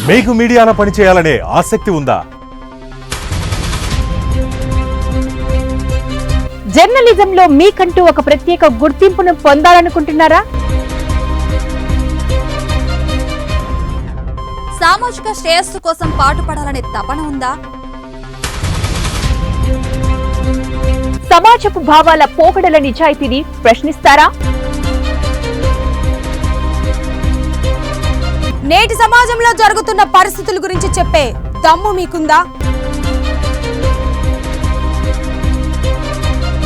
మీకు మీడియాలో పనిచేయాలనే ఆసక్తి ఉందా? జర్నలిజంలో మీకంటూ ఒక ప్రత్యేక గుర్తింపును పొందాలనుకుంటున్నారా? సామాజిక శ్రేయస్సు కోసం పాటుపడాలనే తపన ఉందా? సమాజపు భావాల పోకడల నిజాయితీని ప్రశ్నిస్తారా? నేటి సమాజంలో జరుగుతున్న పరిస్థితుల గురించి చెప్పే దమ్ము మీకుందా?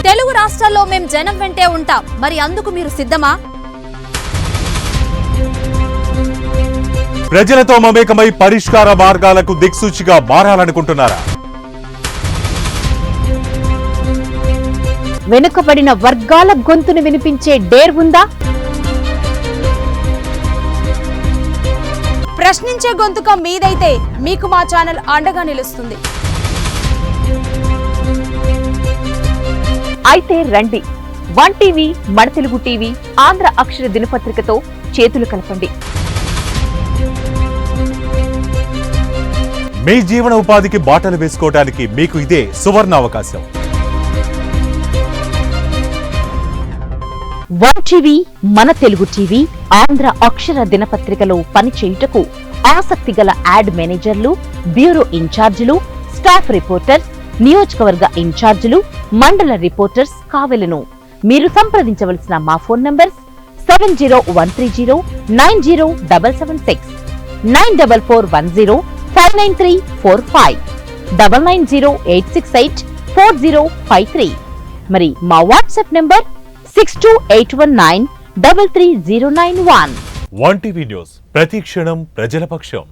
తెలుగు రాష్ట్రాల్లో మేం జనం వెంటే ఉంటాం, మరి అందుకు మీరు సిద్ధమా? ప్రజలతో మమేకమై పరిష్కార మార్గాలకు దిక్సూచిగా మారాలనుకుంటున్నారా? వెనుకబడిన వర్గాల గొంతును వినిపించే డేర్ ఉందా? ప్రశ్నించే గొంతుక మీదైతే మీకు మా ఛానల్ అండగా నిలుస్తుంది. అయితే రండి, వన్ టీవీ, మన తెలుగు టీవీ, ఆంధ్ర అక్షర దినపత్రికతో చేతులు కలపండి. మీ జీవన ఉపాధికి బాటలు వేసుకోవడానికి మీకు ఇదే సువర్ణ అవకాశం. వన్ టీవీ, మన తెలుగు టీవీ, ఆంధ్ర అక్షర దినపత్రికలో పనిచేయుటకు ఆసక్తి గల యాడ్ మేనేజర్లు, బ్యూరో ఇన్ఛార్జీలు, స్టాఫ్ రిపోర్టర్స్, నియోజకవర్గ ఇన్ఛార్జీలు, మండల రిపోర్టర్స్ కావెలను. మీరు సంప్రదించవలసిన మా ఫోన్ నంబర్స్ 7013090776, 9441059345, 9908684053. మరి మా WhatsApp number 6281933091. One TV news, ప్రతి క్షణం ప్రజల పక్షం.